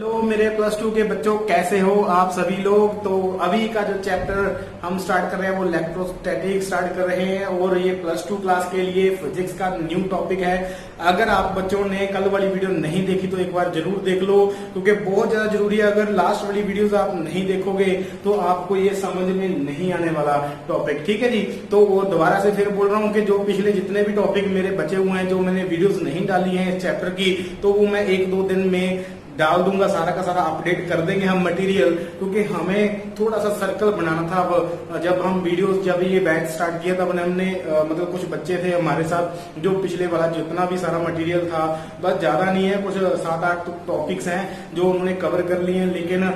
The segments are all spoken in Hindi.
हेलो मेरे प्लस टू के बच्चों, कैसे हो आप सभी लोग। तो अभी का जो चैप्टर हम स्टार्ट कर रहे हैं वो इलेक्ट्रोस्टैटिक स्टार्ट कर रहे हैं और ये प्लस टू क्लास के लिए फिजिक्स का न्यू टॉपिक है। अगर आप बच्चों ने कल वाली वीडियो नहीं देखी तो एक बार जरूर देख लो, क्योंकि बहुत ज्यादा जरूरी है। अगर लास्ट वाली वीडियोस आप नहीं देखोगे तो आपको ये समझ में नहीं आने वाला टॉपिक, ठीक है जी। तो वो दोबारा से फिर बोल रहा हूँ कि जो पिछले जितने भी टॉपिक मेरे बचे हुए हैं, जो मैंने वीडियोस नहीं डाली है इस चैप्टर की, तो वो मैं 1-2 दिन में डाल दूंगा। सारा का सारा अपडेट कर देंगे हम मटेरियल, क्योंकि हमें थोड़ा सा सर्कल बनाना था। अब जब हम वीडियोस, जब ये बैच स्टार्ट किया तब हमने मतलब कुछ बच्चे थे हमारे साथ जो पिछले वाला जितना भी सारा मटेरियल था, बस ज्यादा नहीं है, कुछ 7-8 टॉपिक्स हैं जो उन्होंने कवर कर लिए हैं, लेकिन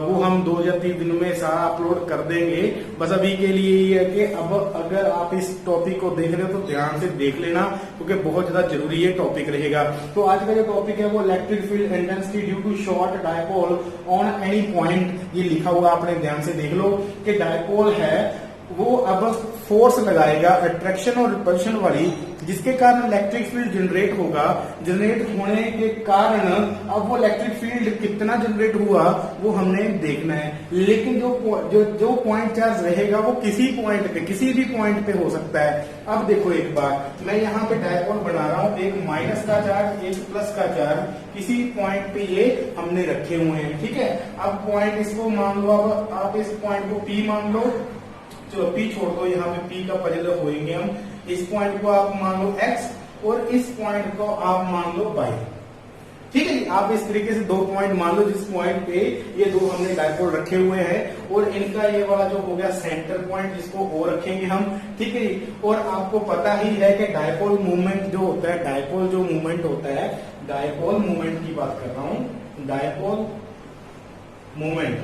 वो हम 2 या 3 दिन में सारा अपलोड कर देंगे। बस अभी के लिए ये है कि अब अगर आप इस टॉपिक को देख रहे हो तो ध्यान से देख लेना, क्योंकि बहुत ज्यादा जरूरी ये टॉपिक रहेगा। तो आज का जो टॉपिक है वो electric field intensity due to short dipole on any point, ये लिखा हुआ आपने ध्यान से देख लो कि डायपोल है वो अब फोर्स लगाएगा अट्रैक्शन और रिपल्शन वाली, जिसके कारण इलेक्ट्रिक फील्ड जनरेट होगा। जनरेट होने के कारण अब वो इलेक्ट्रिक फील्ड कितना जनरेट हुआ वो हमने देखना है। लेकिन जो पॉइंट चार्ज रहेगा वो किसी पॉइंट पे, किसी भी पॉइंट पे हो सकता है। अब देखो एक बार मैं यहाँ पे डायपोल बना रहा हूँ, एक माइनस का चार्ज एक प्लस का चार्ज किसी पॉइंट पे ये हमने रखे हुए हैं, ठीक है। अब पॉइंट इसको मान लो, अब आप इस पॉइंट को P मान लो, चलो P छोड़ दो, यहाँ पे P का पजल होएंगे हम। इस पॉइंट को आप मान लो X और इस पॉइंट को आप मान लो Y, ठीक है जी। आप इस तरीके से 2 पॉइंट मान लो जिस पॉइंट पे ये 2 हमने डायपोल रखे हुए हैं, और इनका ये वाला जो हो गया सेंटर पॉइंट, जिसको O रखेंगे हम, ठीक है जी। और आपको पता ही है कि डायपोल मूवमेंट जो होता है, डायपोल जो मूवमेंट होता है, डायपोल मूवमेंट की बात कर रहा हूं, डायपोल मूवमेंट,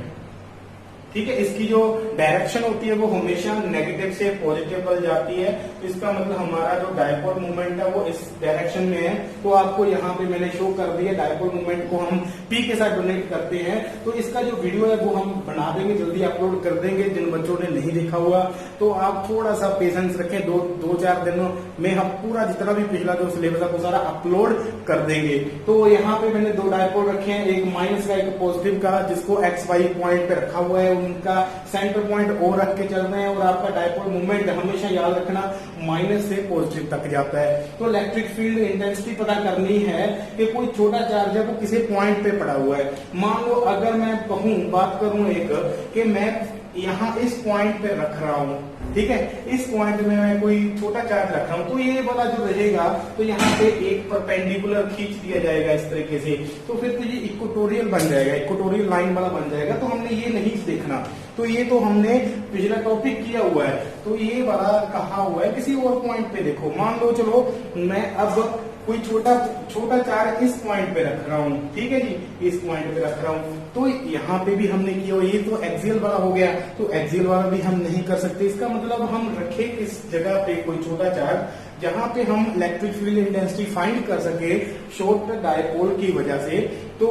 ठीक है। इसकी जो डायरेक्शन होती है वो हमेशा नेगेटिव से पॉजिटिव पर जाती है। तो इसका मतलब हमारा जो डायपोल मूवमेंट है वो इस डायरेक्शन में है। तो आपको यहाँ पे मैंने शो कर दिया, डायपोल मूवमेंट को हम P के साथ डोनेट करते हैं। तो इसका जो वीडियो है वो हम बना देंगे, जल्दी अपलोड कर देंगे। जिन बच्चों ने नहीं देखा हुआ तो आप थोड़ा सा पेशेंस रखें, 2-4 दिनों में हम पूरा जितना भी पिछला जो सिलेबस है वो सारा अपलोड कर देंगे। तो यहाँ पे मैंने 2 डायपोल रखे हैं, एक माइनस का एक पॉजिटिव का, जिसको XY पॉइंट पे रखा हुआ है। उनका सेंटर पॉइंट O रख के चल रहे हैं, और आपका डायपोल मूवमेंट हमेशा याद रखना माइनस से पॉजिटिव तक जाता है। तो इलेक्ट्रिक फील्ड इंटेंसिटी पता करनी है कि कोई छोटा चार्ज है वो किसी पॉइंट पे पड़ा हुआ है। मान लो अगर मैं कहूं, बात करूं एक, कि मैं यहाँ इस पॉइंट पे रख रहा हूं, ठीक है। इस पॉइंट में मैं कोई छोटा चार्ज रख रहा हूं, तो ये वाला जो रहेगा तो यहाँ पे एक परपेंडिकुलर खींच दिया जाएगा इस तरीके से, तो फिर तो ये इक्वेटोरियल बन जाएगा, इक्वेटोरियल लाइन वाला बन जाएगा। तो हमने ये नहीं देखना, तो ये तो हमने पिछला टॉपिक किया हुआ है। तो ये वाला कहा हुआ है किसी और पॉइंट पे। देखो मान लो, चलो मैं अब कोई छोटा चार्ज इस पॉइंट पे रख रहा हूँ, ठीक है जी, इस पॉइंट पे रख रहा हूँ। तो यहाँ पे भी हमने किया, ये तो एक्सियल वाला हो गया, तो एक्सियल वाला भी हम नहीं कर सकते। इसका मतलब हम रखे इस जगह पे कोई छोटा चार्ज जहां पे हम इलेक्ट्रिक फील्ड इंटेंसिटी फाइंड कर सके शॉर्ट डायपोल की वजह से। तो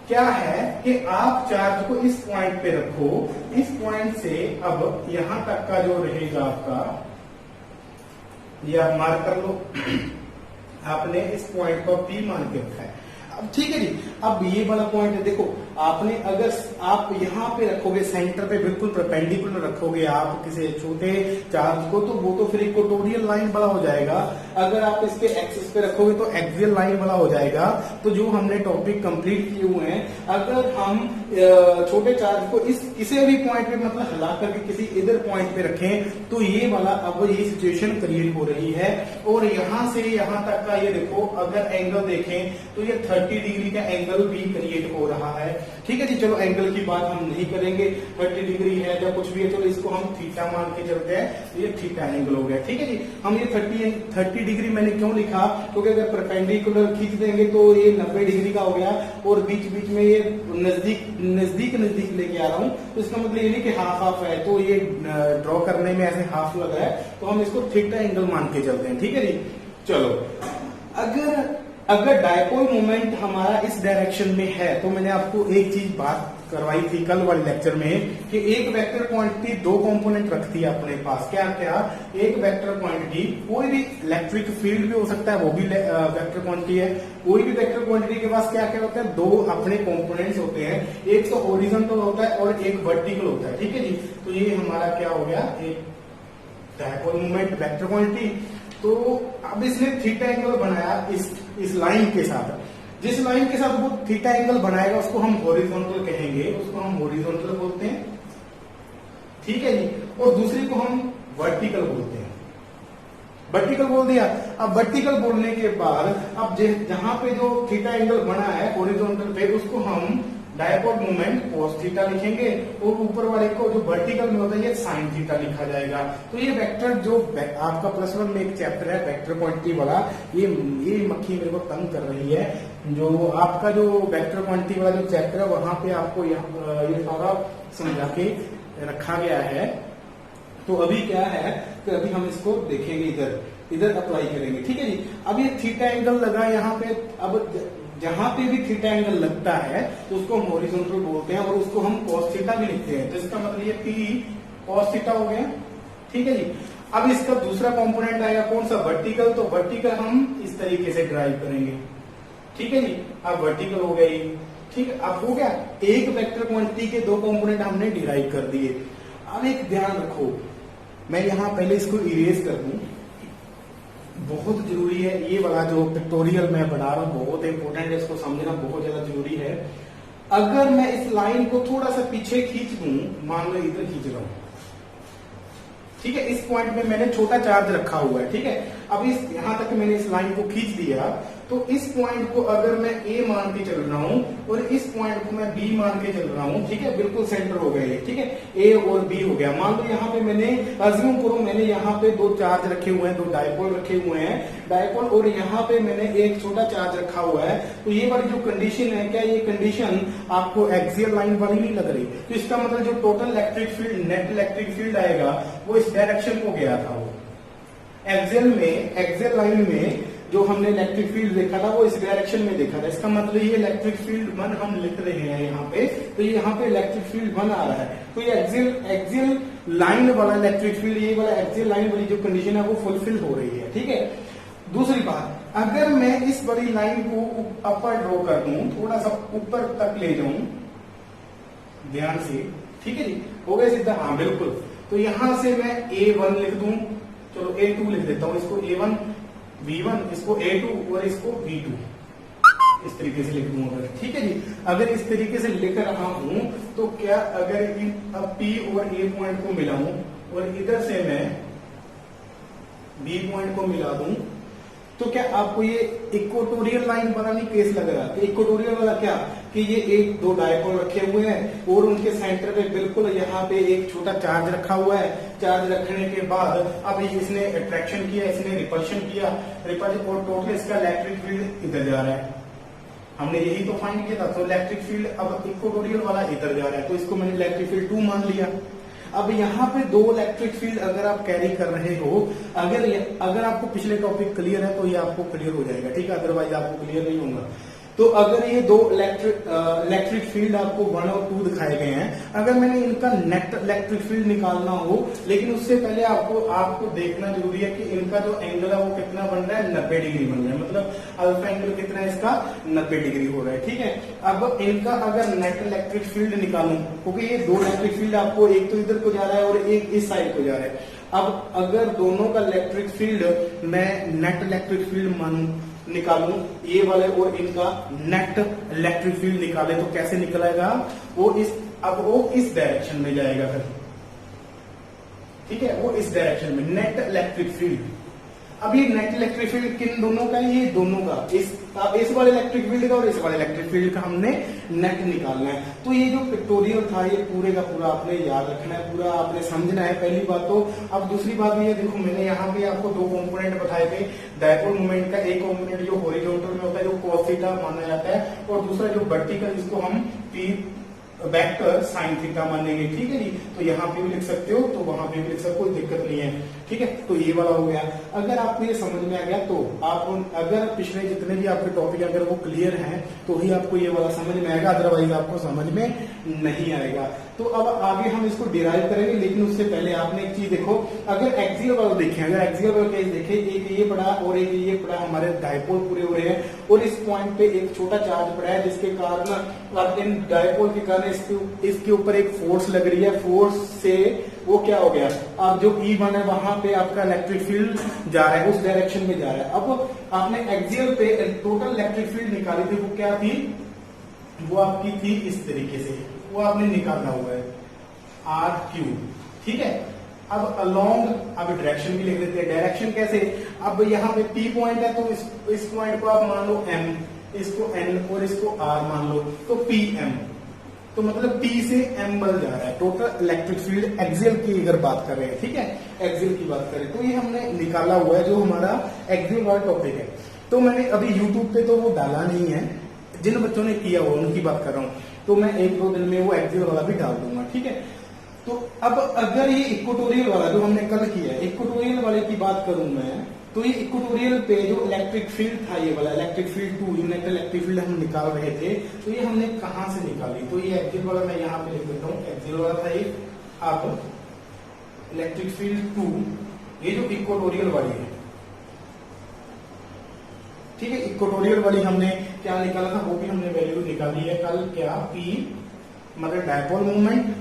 क्या है कि आप चार्ज को इस पॉइंट पे रखो, इस पॉइंट से अब यहां तक का जो रहेगा आपका, या मार्क कर लो, आपने इस पॉइंट को P मान के रखा है। अब ठीक है जी, अब ये वाला पॉइंट है, देखो आपने अगर आप यहाँ पे रखोगे सेंटर पे बिल्कुल परपेंडिकुलर रखोगे आप किसी छोटे चार्ज को, तो वो तो फिर इक्वेटोरियल लाइन वाला हो जाएगा। अगर आप इसके एक्सिस पे रखोगे तो एक्सियल लाइन वाला हो जाएगा। तो जो हमने टॉपिक कंप्लीट किए हुए हैं, अगर हम छोटे चार्ज को इस किसी भी पॉइंट पे मतलब हिला करके किसी इधर पॉइंट पे रखें, तो ये वाला अब ये सिचुएशन क्रिएट हो रही है। और यहाँ से यहाँ तक का ये देखो, अगर एंगल देखें तो ये 30 डिग्री का एंगल भी क्रिएट हो रहा है, ठीक है जी। चलो एंगल की बात हम नहीं करेंगे, 30 डिग्री है या कुछ भी है, चलो इसको हम थीटा मान के चलते हैं, तो ये थीटा एंगल हो गया, ठीक है जी। हम ये 30 डिग्री मैंने क्यों लिखा, क्योंकि अगर परपेंडिकुलर खींच देंगे तो ये 90 डिग्री का हो गया, और बीच बीच में ये नजदीक लेके आ रहा हूं, तो इसका मतलब ये नहीं कि हाफ है, तो ये ड्रॉ करने में ऐसे हाफ लगा है, तो हम इसको थीटा एंगल मान के चलते हैं, ठीक है जी। चलो अगर डायपोल मोमेंट हमारा इस डायरेक्शन में है तो मैंने आपको एक चीज बात करवाई थी कल वाले लेक्चर में कि एक वेक्टर क्वांटिटी दो कंपोनेंट रखती है अपने पास। क्या क्या? एक वेक्टर क्वांटिटी, कोई भी इलेक्ट्रिक फील्ड भी हो सकता है, वो भी वेक्टर क्वांटिटी है। कोई भी वेक्टर क्वांटिटी के पास क्या क्या होता है? दो अपने कंपोनेंट्स होते हैं, एक तो हॉरिजॉन्टल होता है और एक वर्टिकल होता है। ठीक है जी, तो ये हमारा क्या हो गया? एक डायपोल मोमेंट वेक्टर क्वांटिटी। तो अब इसने थीटा एंगल बनाया इस लाइन के साथ। जिस लाइन के साथ वो थीटा एंगल बनाएगा उसको हम हॉरिजॉन्टल कहेंगे, उसको हम हॉरिजॉन्टल बोलते हैं। ठीक है जी, और दूसरी को हम वर्टिकल बोलते हैं। वर्टिकल बोल दिया। अब वर्टिकल बोलने के बाद अब जहां पे जो थीटा एंगल बना है हॉरिजॉन्टल पे, उसको हम डायपोल मोमेंट cos थीटा लिखेंगे और ऊपर वाले को जो वर्टिकल में होता है ये sin थीटा लिखा जाएगा। तो ये वेक्टर जो आपका प्लस वन में एक चैप्टर है वेक्टर क्वांटिटी वाला, ये मक्खी मेरे को तंग कर रही है। जो आपका जो वेक्टर क्वांटिटी वाला जो चैप्टर है वहां पे आपको ये सारा समझा के रखा गया है। तो अभी क्या है कि अभी हम इसको देखेंगे, इधर अप्लाई करेंगे। ठीक है जी, अब ये थीटा एंगल लगा यहाँ पे। अब जहां पे भी थीटा एंगल लगता है तो उसको हम हॉरिजॉन्टल बोलते हैं और उसको हम cos थीटा भी लिखते हैं। तो इसका मतलब ये P cos थीटा हो गया। ठीक है जी, अब इसका दूसरा कंपोनेंट आएगा कौन सा? वर्टिकल। तो वर्टिकल हम इस तरीके से ड्राइव करेंगे। ठीक है जी, अब वर्टिकल हो गई। ठीक है, अब हो गया एक वेक्टर क्वांटिटी के दो कंपोनेंट हमने डिराइव कर दिए। अब एक ध्यान रखो, मैं यहां पहले इसको इरेज कर दूं, बहुत जरूरी है ये वाला जो पिक्टोरियल मैं बना रहा हूं, बहुत इंपॉर्टेंट है, इसको समझना बहुत ज्यादा जरूरी है। अगर मैं इस लाइन को थोड़ा सा पीछे खींच दूं, मान लो इधर खींच रहा हूं, ठीक है, इस पॉइंट में मैंने छोटा चार्ज रखा हुआ है। ठीक है, अब यहां तक मैंने इस लाइन को खींच दिया, तो इस पॉइंट को अगर मैं ए मान के चल रहा हूं और इस पॉइंट को मैं बी मान के चल रहा हूं, ठीक है, बिल्कुल सेंटर हो गए। ठीक है, ए और बी हो गया। मान लो यहाँ पे मैंने अज्यूम करो मैंने यहाँ पे दो चार्ज रखे हुए हैं, दो डायपोल रखे हुए हैं, डायपोल, और यहाँ पे मैंने एक छोटा चार्ज रखा हुआ है। तो ये वाली जो कंडीशन है, क्या ये कंडीशन आपको एक्सियल लाइन वाली नहीं लग रही? तो इसका मतलब जो total electric field, net electric field आएगा वो इस डायरेक्शन को गया था। वो एक्सियल लाइन में जो हमने इलेक्ट्रिक फील्ड देखा था वो इस डायरेक्शन में देखा था। इसका मतलब ये इलेक्ट्रिक फील्ड 1 हम लिख रहे हैं यहाँ पे, तो ये यहाँ पे इलेक्ट्रिक फील्ड 1 आ रहा है। तो ये एक्सियल लाइन वाला इलेक्ट्रिक फील्ड, ये वाला एक्सियल लाइन वाली जो कंडीशन है वो फुलफिल हो रही है। ठीक है, दूसरी बात, अगर मैं इस बड़ी लाइन को अपर ड्रॉ कर दूं, थोड़ा सा ऊपर तक ले जाऊं ध्यान से, ठीक है जी, हो गया सीधा? हाँ बिल्कुल। तो यहां से मैं A1 लिख दूं, चलो A2 लिख देता हूं, इसको A1 V1, इसको A2 और इसको V2, इस तरीके से लिख दूं अगर। ठीक है जी, अगर इस तरीके से लिख रहा हूं तो क्या अगर अब P और A पॉइंट को मिलाऊं और इधर से मैं B पॉइंट को मिला दूं, तो क्या आपको ये इक्वेटोरियल लाइन वाला नहीं केस लग रहा? इक्वेटोरियल वाला क्या कि ये एक दो डायपोल रखे हुए हैं और उनके सेंटर पे बिल्कुल यहाँ पे एक छोटा चार्ज रखा हुआ है। चार्ज रखने के बाद अब इसने अट्रैक्शन किया, इसने रिपल्शन किया, और टोटल इसका इलेक्ट्रिक फील्ड इधर जा रहा है। हमने यही तो फाइंड किया था। तो इलेक्ट्रिक फील्ड अब इक्वेटोरियल वाला इधर जा रहा है, तो इसको मैंने इलेक्ट्रिक फील्ड 2 मान लिया। अब यहाँ पे दो इलेक्ट्रिक फील्ड अगर आप कैरी कर रहे हो, अगर आपको पिछले टॉपिक क्लियर है तो ये आपको क्लियर हो जाएगा। ठीक है, अदरवाइज आपको क्लियर नहीं होगा। तो अगर ये दो इलेक्ट्रिक फील्ड आपको 1 और 2 दिखाए गए हैं, अगर मैंने इनका नेट इलेक्ट्रिक फील्ड निकालना हो, लेकिन उससे पहले आपको देखना जरूरी है कि इनका जो एंगल है वो कितना बन रहा है, 90 डिग्री बन रहा है। मतलब अल्फा एंगल कितना है इसका, 90 डिग्री हो रहा है। ठीक है, अब इनका अगर नेट इलेक्ट्रिक फील्ड निकालूं, क्योंकि ये दो इलेक्ट्रिक फील्ड आपको एक तो इधर को जा रहा है और एक इस साइड को जा रहा है। अब अगर दोनों का इलेक्ट्रिक फील्ड मैं नेट इलेक्ट्रिक फील्ड निकालूं, ये वाले और इनका नेट इलेक्ट्रिक फील्ड निकाले, तो कैसे निकलेगा? वो इस डायरेक्शन में जाएगा फिर। ठीक है, वो इस डायरेक्शन में नेट इलेक्ट्रिक फील्ड। अब ये नेट इलेक्ट्रिक फील्ड किन दोनों का है? ये दोनों का, इस वाले इलेक्ट्रिक फील्ड का और इस वाले इलेक्ट्रिक फील्ड का हमने नेट निकालना है। तो ये जो पिक्टोरियल था ये पूरे का पूरा आपने याद रखना है, पूरा आपने समझना है, पहली बात तो। अब दूसरी बात ये देखो, मैंने यहाँ पे आपको दो कंपोनेंट बताए थे डायपोल मोमेंट का। एक कंपोनेंट जो हॉरिजॉन्टल में होता है, जो cos थीटा माना जाता है, और दूसरा जो वर्टिकल, जिसको हम P वेक्टर साइन थीटा मानेंगे। ठीक है जी, तो यहाँ पे भी लिख सकते हो, तो वहां पे भी लिख सकते हो, कोई दिक्कत नहीं है। ठीक है, तो ये वाला हो गया। अगर आपको ये समझ में आ गया तो आप अगर पिछले जितने भी आपके टॉपिक अगर वो क्लियर हैं तो ही आपको ये वाला समझ में आएगा, अदरवाइज आपको समझ में नहीं आएगा। तो अब आगे हम इसको डिराइव करेंगे, लेकिन उससे पहले आपने एक चीज देखो, अगर एक्सियल वाला देखें, अगर एक्सियल वाला केस देखें, एक ये पड़ा और एक ये पड़ा, हमारे डायपोल पूरे हो रहे हैं और इस पॉइंट पे एक छोटा चार्ज पड़ा है जिसके कारण अब इन डायपोल के कारण इसके ऊपर एक फोर्स लग रही है, फोर्स से वो क्या हो गया, अब जो E1 है वहां पे आपका इलेक्ट्रिक फील्ड जा रहा है, उस डायरेक्शन में जा रहा है। अब आपने एक्सियल पे टोटल इलेक्ट्रिक फील्ड निकाली थी, वो क्या थी, वो आपकी थी इस तरीके से, वो आपने निकालना हुआ है RQ, ठीक है। अब अलोंग, अब डायरेक्शन भी लिख देते हैं, डायरेक्शन कैसे, अब यहाँ पे P पॉइंट है तो इस पॉइंट को आप मान लो M, इसको N और इसको R मान लो, तो PM, तो मतलब P से M बल जा रहा है। टोटल इलेक्ट्रिक फील्ड एक्सियल की अगर बात कर रहे हैं, ठीक है, एक्सियल की बात करें तो ये हमने निकाला हुआ है जो हमारा एक्सियल वाला टॉपिक है। तो मैंने अभी यूट्यूब पे तो वो डाला नहीं है, जिन बच्चों ने किया वो उनकी बात कर रहा हूँ, तो मैं 1-2 दिन में वो एक्सियल वाला भी डाल दूंगा, ठीक है। तो अब अगर ये इक्वेटोरियल वाला जो हमने कल किया है, इक्वेटोरियल वाले की बात करूं मैं, तो ये इक्वेटोरियल पे जो इलेक्ट्रिक फील्ड था, ये वाला electric field 2 unit electric field हम निकाल रहे थे, तो ये हमने कहां से निकाली, तो ये एक्सियल वाला मैं यहाँ पे लिख देता हूँ, एक्सियल वाला था ये। अब इलेक्ट्रिक फील्ड 2 ये जो इक्वेटोरियल वाली है, ठीक है, इक्वेटोरियल वाली हमने क्या निकाला था, वो भी हमने वैल्यू निकाली है कल, क्या P मतलब डायपोल मूवमेंट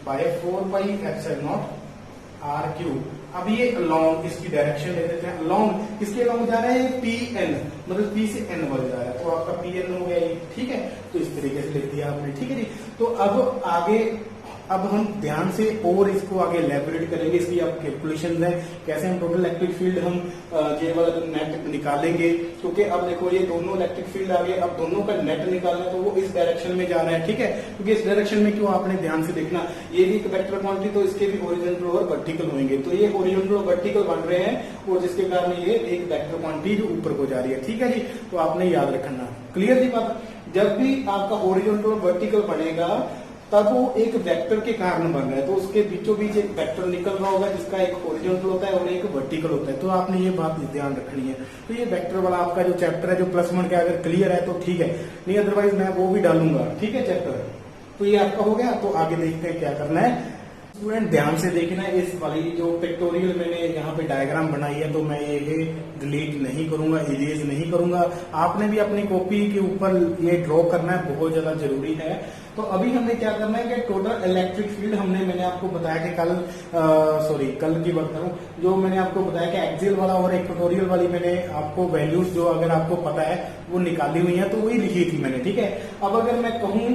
बाय 4πε0 RQ। अब ये लॉन्ग, इसकी डायरेक्शन ले लेते हैं, लॉन्ग किसके लॉन्ग जा रहा है, PN मतलब P से N बल जा रहा है, तो आपका PN हो गया ये, ठीक है। तो इस तरीके से लिख दिया आपने, ठीक है जी। तो अब आगे अब हम ध्यान से और इसको आगे इलैबोरेट करेंगे, इसकी अब कैलकुलेशन है कैसे हम टोटल इलेक्ट्रिक फील्ड हम ये वाला जो नेट निकालेंगे, क्योंकि अब देखो ये दोनों इलेक्ट्रिक फील्ड आ गए, अब दोनों का नेट निकालना है तो वो इस डायरेक्शन में जा रहा है, ठीक है। क्योंकि इस डायरेक्शन में क्यों, आपने ध्यान से देखना, ये भी एक वेक्टर क्वांटिटी, तो इसके भी हॉरिजॉन्टल और वर्टिकल होंगे, तो ये हॉरिजॉन्टल और वर्टिकल बन रहे हैं और जिसके कारण ये एक वेक्टर क्वांटिटी जो ऊपर को जा रही है, ठीक है जी। तो आपने याद रखना, क्लियर जी बात। जब भी आपका हॉरिजॉन्टल और वर्टिकल बनेगा तब वो एक वेक्टर के कारण बन रहा है, तो उसके बीचों बीच एक वेक्टर निकल रहा होगा जिसका एक हॉरिजॉन्टल होता है और एक वर्टिकल होता है, तो आपने ये बात ध्यान रखनी है। तो ये वेक्टर वाला आपका जो चैप्टर है जो +1 का अगर क्लियर है तो ठीक है, नहीं अदरवाइज मैं वो भी डालूंगा, ठीक है चैप्टर। तो ये आपका हो गया, तो आगे देखते हैं क्या करना है। स्टूडेंट ध्यान से देखना, इस वाली जो पिक्टोरियल मैंने यहाँ पे डायग्राम बनाई है तो मैं ये डिलीट नहीं करूंगा, इरेज नहीं करूंगा। आपने भी अपनी कॉपी के ऊपर ये ड्रॉ करना है, बहुत ज्यादा जरूरी है। तो अभी हमने क्या करना है कि टोटल इलेक्ट्रिक फील्ड मैंने आपको बताया कि कल की बात करूं, जो मैंने आपको बताया कि एक्सियल वाला और इक्वेटोरियल वाली मैंने आपको वैल्यूज जो अगर आपको पता है वो निकाली हुई है, तो वही लिखी थी मैंने, ठीक है। अब अगर मैं कहूं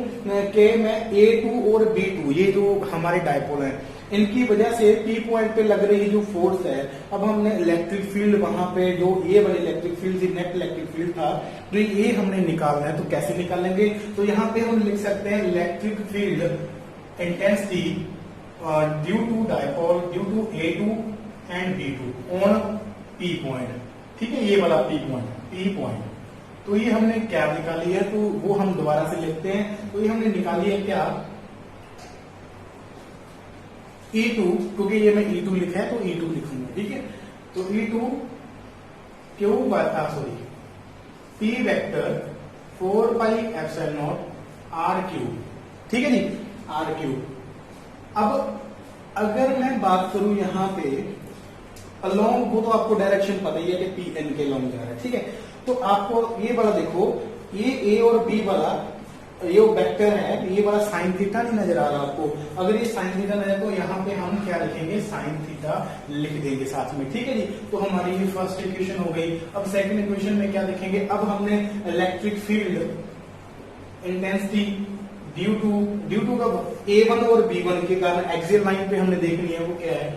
कि मैं A2 और B2 ये जो हमारे डायपोल हैं, इनकी वजह से P पॉइंट पे लग रही जो फोर्स है, अब हमने इलेक्ट्रिक फील्ड वहां पे जो ये वाली electric field net electric field था, तो ये हमने निकालना है। तो कैसे निकालेंगे, तो यहाँ पे हम लिख सकते हैं electric field intensity due to dipole due to A2 and B2 on P point, ठीक है, ये वाला P पॉइंट। तो ये हमने क्या निकाली है, तो वो हम दोबारा से लिखते हैं। तो ये हमने निकाली है क्या, E2, क्योंकि ये मैं E2 लिखा है तो E2 लिखूंगा, ठीक है। तो E2 P वेक्टर 4πε0 RQ, ठीक है जी, RQ। अब अगर मैं बात करूं यहाँ पे अलोंग, वो तो आपको डायरेक्शन पता ही है कि PN के अलोंग जा रहा है, ठीक है। तो आपको ये वाला देखो, ये A और B वाला ये वेक्टर है, ये वाला साइन थीटा नहीं नजर आ रहा आपको, अगर ये साइन थीटा नजर तो यहाँ पे हम क्या लिखेंगे, साइन थीटा लिख देंगे साथ में, ठीक है जी। तो हमारी ये फर्स्ट इक्वेशन हो गई। अब सेकंड इक्वेशन में क्या लिखेंगे, अब हमने electric field intensity due to का A1 और B1 के कारण एक्सियल लाइन पे हमने देखनी है, वो क्या है,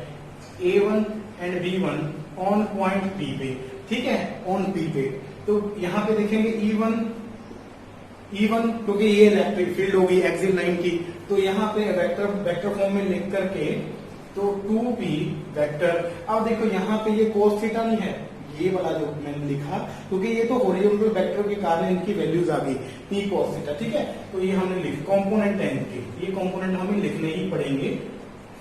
A1 and B1 on point P पे, ठीक है, ऑन P पे। तो यहाँ पे देखेंगे E1 क्योंकि ये इलेक्ट्रिक फील्ड होगी एक्सियल लाइन की, तो यहाँ पे वेक्टर फॉर्म में लिख करके तो 2P वेक्टर। अब देखो यहाँ पे ये कोस थीटा नहीं है, ये वाला जो मैंने लिखा, क्योंकि ये तो हॉरिजॉन्टल वेक्टर के कारण इनकी वैल्यूज आ गई P cos थीटा, ठीक है। तो ये हमने लिख कॉम्पोनेंट है इनके, ये कॉम्पोनेंट हमें लिखने ही पड़ेंगे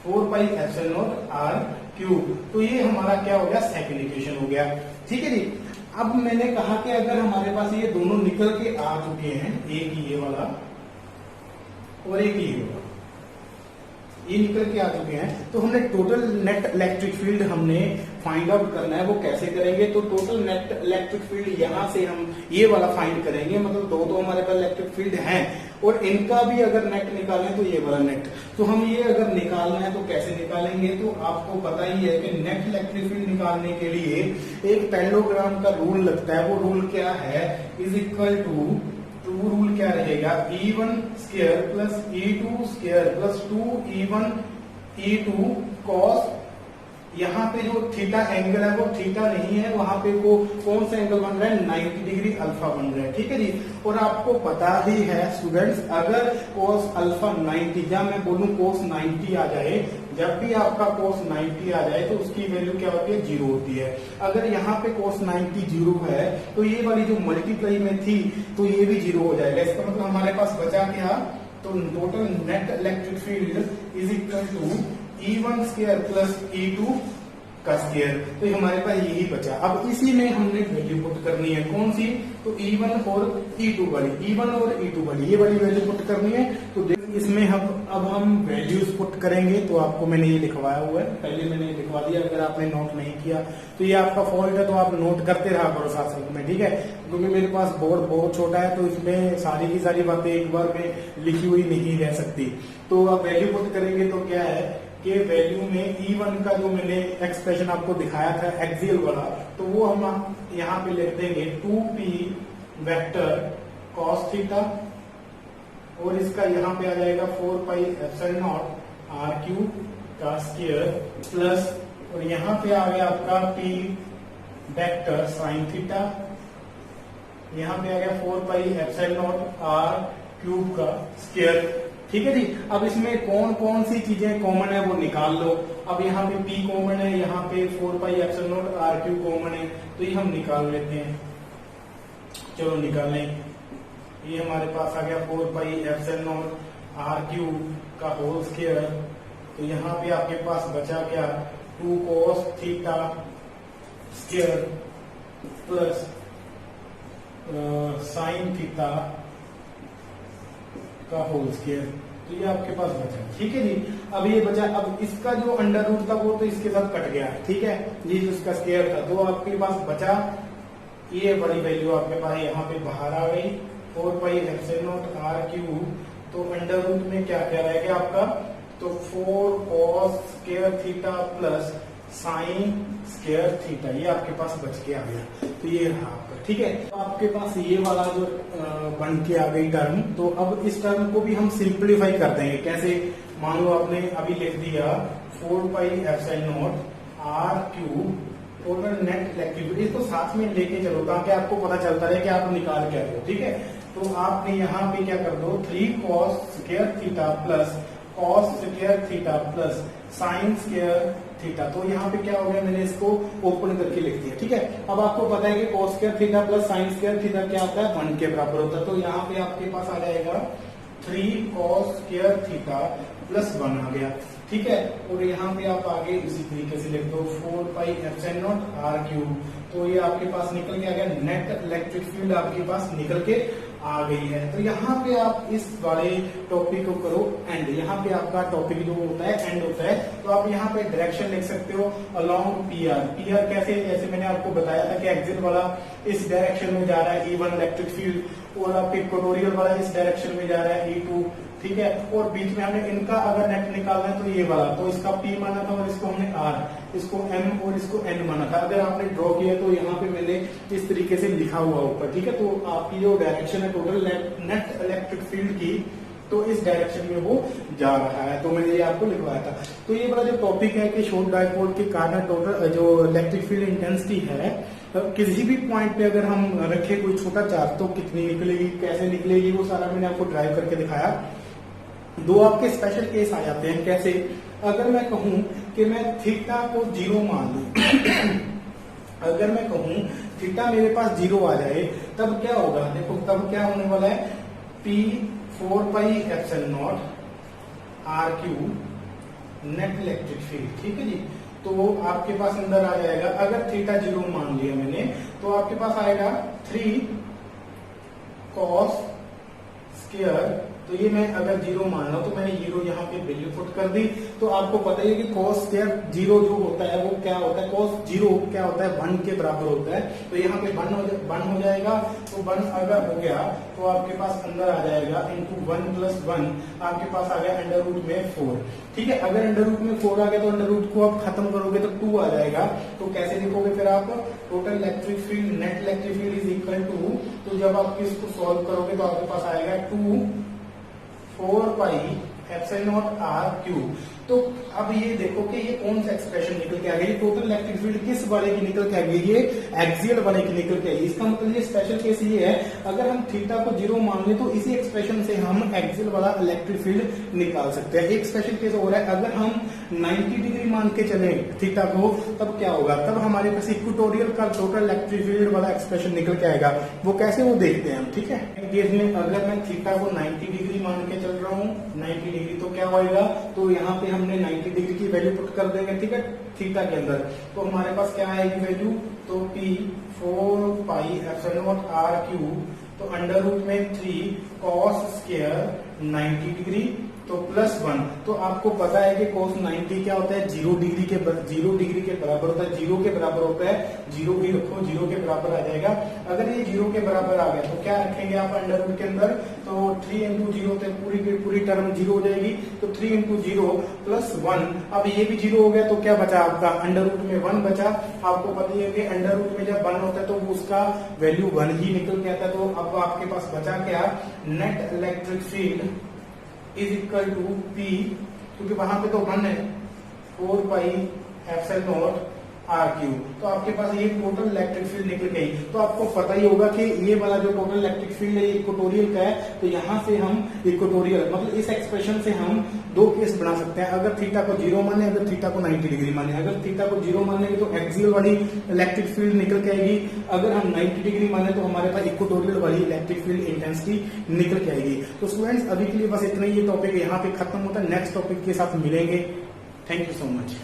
4πε0 R क्यूब। तो ये हमारा क्या हो गया, सेकंड इक्वेशन हो गया। ठीक है जी। अब मैंने कहा कि अगर हमारे पास ये दोनों निकल के आ चुके हैं, एक ये वाला और एक ये वाला, ये निकल के आ चुके हैं, तो हमने टोटल नेट इलेक्ट्रिक फील्ड हमने फाइंड आउट करना है। वो कैसे करेंगे, तो टोटल नेट इलेक्ट्रिक फील्ड यहां से हम ये वाला फाइंड करेंगे, मतलब दो तो हमारे पास इलेक्ट्रिक फील्ड हैं और इनका भी अगर नेट निकालें तो ये वाला नेट, तो हम ये अगर निकालना है तो कैसे निकालेंगे, तो आपको पता ही है कि नेट इलेक्ट्रिक फील्ड निकालने के लिए एक पैरेललोग्राम का रूल लगता है। वो रूल क्या है, इज इक्वल टू रूल क्या रहेगा, E1 square plus E2 square plus 2E1 E2 cos, यहाँ पे जो थीटा एंगल है वो थीटा नहीं है, वहां पे को कौन सा एंगल बन रहा है, 90 डिग्री अल्फा बन रहा है। ठीक है जी। और आपको पता ही है स्टूडेंट्स, अगर cos अल्फा 90 या मैं बोलूं cos 90 आ जाए, जब भी आपका cos 90 आ जाए तो उसकी वैल्यू क्या होती है, जीरो होती है। अगर यहाँ पे cos 90 जीरो है तो ये वाली जो मल्टीप्लाई में थी तो ये भी जीरो हो जाएगा। इसका मतलब हमारे पास बचा क्या, तो total net electric field is equal to E1 square plus E2 का स्क्वायर। तो हमारे पास यही बचा। अब इसी में हमने वैल्यू पुट करनी है, कौन सी, तो E1 और E2 वाली, E1 और E2 वाली, ये वाली वैल्यू पुट करनी है। तो इसमें हम अब हम वैल्यूज पुट करेंगे। तो आपको मैंने ये लिखवाया हुआ है, पहले मैंने लिखवा दिया, अगर आपने नोट नहीं किया तो ये आपका फॉल्ट है, तो आप नोट करते रहा करो साथ साथ में। ठीक है, क्योंकि मेरे पास बोर्ड बहुत छोटा है तो इसमें सारी की सारी बातें एक बार में लिखी हुई नहीं रह सकती। तो अब वैल्यू पुट करेंगे तो क्या है कि वैल्यू में E1 का जो मैंने एक्सप्रेशन आपको दिखाया था एक्सियल वाला, तो वो हम यहाँ पे लिख देंगे 2p वेक्टर cos थीटा, और इसका यहाँ पे आ जाएगा 4 pi epsilon not r cube का स्क्वायर प्लस, और यहाँ पे आ गया आपका p वेक्टर sin थीटा, यहाँ पे आ गया 4 pi epsilon not r cube का स्क्वायर। ठीक है जी। अब इसमें कौन कौन सी चीजें कॉमन है वो निकाल लो। अब यहाँ पे p कॉमन है, यहाँ पे 4 pi epsilon not r cube common है, तो ये हम निकाल लेते हैं। चलो निकालें, ये हमारे पास आ गया 4 pi epsilon not r cube का होल स्क्वायर। तो यहाँ पे आपके पास बचा क्या, 2 cos theta square plus sine theta का होल स्क्वायर। तो ये आपके पास बचा। ठीक है जी। अब ये बचा, अब इसका जो अंडर रूट था वो तो इसके साथ कट गया। ठीक है, ये जो इसका स्क्वायर था, तो आपके पास बचा ये बड़ी वैल्यू आपके पास यहाँ पे बाहर आ गई 4 pi epsilon not r cube. तो अंडर रूट में क्या क्या रहेगा आपका, तो 4 cos square theta plus sine square theta, ये आपके पास बच के आ गया। तो ये रहा आपका। ठीक है, तो आपके पास ये वाला जो बन के आ गई टर्म। तो अब इस टर्म को भी हम सिंप्लीफाई कर देंगे। कैसे, मान लो आपने अभी लिख दिया 4 pi epsilon not r cube total net electric field, इसको साथ में लेके चलो ताकि आपको पता चलता रहे कि आप निकाल क्या रहे हो। ठीक है, तो आपने यहाँ पे क्या कर दो, 3 cos square theta plus cos square theta plus sine square theta. तो यहाँ पे क्या हो गया, मैंने इसको ओपन करके लिख दिया। ठीक है, अब आपको पता है कि cos square theta plus sine square theta क्या होता है, 1 के बराबर होता है। तो यहाँ पे आपके पास आ जाएगा 3 cos स्क्वायर थीटा प्लस 1 आ गया। ठीक है, और यहाँ पे आप आगे इसी तरीके से लिख दो 4 pi epsilon not r cube. तो ये आपके पास निकल के आ गया, नेट इलेक्ट्रिक फील्ड आपके पास निकल के आ गई है। तो यहाँ पे आप इस वाले टॉपिक को करो एंड, यहाँ पे आपका टॉपिक जो होता है एंड होता है। तो आप यहाँ पे डायरेक्शन लिख सकते हो अलोंग PR। PR कैसे, जैसे मैंने आपको बताया था कि एक्सियल वाला इस डायरेक्शन में जा रहा है E1 इलेक्ट्रिक फील्ड, और आपके इक्वेटोरियल वाला इस डायरेक्शन में जा रहा है E2। ठीक है, और बीच में हमने इनका अगर नेट निकालना है तो ये वाला, तो इसका P माना था और इसको हमने R, इसको M और इसको N माना था। अगर आपने ड्रॉ किया तो यहाँ पे मैंने इस तरीके से लिखा हुआ ऊपर। ठीक है, तो आपकी जो डायरेक्शन है टोटल नेट इलेक्ट्रिक फील्ड की, तो इस डायरेक्शन में वो जा रहा है। तो मैंने ये आपको लिखवाया था। तो ये वाला जो टॉपिक है कि शॉर्ट डाइपोल के कारण टोटल जो इलेक्ट्रिक फील्ड इंटेंसिटी है, किसी भी पॉइंट पे अगर हम रखे कोई छोटा चार्ज तो कितनी निकलेगी, कैसे निकलेगी, वो सारा मैंने आपको ड्राइव करके दिखाया। दो आपके स्पेशल केस आ जाते हैं। कैसे, अगर मैं कहूं कि मैं थीटा को 0 मान लूं अगर मैं कहूं थीटा मेरे पास 0 आ जाए, तब क्या होगा, देखो तब क्या होने वाला है, P 4 pi epsilon not r cube net electric field. ठीक है जी। तो आपके पास अंदर आ जाएगा, अगर थीटा 0 मान लिया मैंने, तो आपके पास आएगा 3 cos स्क्वायर। तो ये मैं अगर 0 मान रहा हूं तो मैंने 0 यहाँ पे वैल्यू पुट कर दी। तो आपको पता ही है कि cos स्क्वायर 0 जो होता है वो क्या होता है, cos 0 क्या होता है, 1 के बराबर होता है। तो यहाँ पे 1 हो जाएगा। तो 1 अगर हो गया तो आपके पास अंदर आ जाएगा इंटू 1 प्लस 1, आपके पास आ गया अंडर रूट में 4। ठीक है, अगर अंडर रूट में 4 आ गया तो अंडर रूट को आप खत्म करोगे तो 2 आ जाएगा। तो कैसे लिखोगे फिर आप, total electric field, net electric field is equal to, तो जब आप इसको सॉल्व करोगे तो आपके पास आएगा 2 4 pi epsilon not r cube. तो अब ये देखो कि ये कौन सा एक्सप्रेशन निकल के आ गया, ये टोटल इलेक्ट्रिक फील्ड किस वाले की निकल के आ गई, ये एक्सियल वाले की निकल के आई। इसका मतलब ये स्पेशल केस ये है, अगर हम थीटा को 0 मान ले तो इसी एक्सप्रेशन से हम एक्सियल वाला इलेक्ट्रिक फील्ड निकाल सकते हैं। एक स्पेशल केस हो रहा है, अगर हम 90 डिग्री मान के चले थीटा को, तब क्या होगा, तब हमारे पास इक्वेटोरियल का टोटल इलेक्ट्रिक फील्ड वाला एक्सप्रेशन निकल के आएगा। वो कैसे, वो देखते हैं हम। ठीक है, केस में अगर मैं थीटा को 90 डिग्री मान के चल रहा हूँ, 90 डिग्री, तो क्या होएगा, तो यहाँ पे हमने 90 डिग्री की वैल्यू पुट कर देंगे। ठीक है, थीटा के अंदर तो हमारे पास क्या आएगी वैल्यू, तो P 4 pi epsilon not r cube, तो अंडर रूट में 3 cos स्क्वायर 90 डिग्री, तो प्लस 1। तो आपको पता है कि cos 90 क्या होता है, 0 डिग्री के बराबर होता है, 0 के बराबर होता है, 0 भी रखो, 0 के बराबर आ जाएगा। अगर ये 0 के बराबर आ गया तो क्या रखेंगे आप अंडर रूट के अंदर, तो 3 इंटू 0 तो पूरी की पूरी टर्म 0 हो जाएगी, तो 3 इंटू 0 प्लस 1। अब ये भी 0 हो गया तो क्या बचा आपका, अंडर रूट में 1 बचा। आपको पता है कि अंडर रूट में जब 1 होता है तो उसका वैल्यू 1 ही निकल के आता है। तो अब आपके पास बचा क्या, net electric field is equal to P, क्योंकि वहां पे तो 1 है, 4 pi epsilon not r cube. तो आपके पास ये टोटल इलेक्ट्रिक फील्ड निकल गई। तो आपको पता ही होगा कि ये वाला जो टोटल इलेक्ट्रिक फील्ड है इक्वेटोरियल का है। तो यहाँ से हम इक्वेटोरियल मतलब इस एक्सप्रेशन से हम 2 केस बना सकते हैं, अगर थीटा को 0 माने, अगर थीटा को 90 डिग्री माने। अगर थीटा को 0 मानेंगे तो एक्सियल वाली इलेक्ट्रिक फील्ड निकल के आएगी, अगर हम 90 डिग्री माने तो हमारे पास इक्वेटोरियल वाली इलेक्ट्रिक फील्ड इंटेंसिटी निकल के आएगी। तो स्टूडेंट्स अभी के लिए बस इतना ही, ये टॉपिक यहाँ पे खत्म होता है, नेक्स्ट टॉपिक के साथ मिलेंगे। Thank you so much.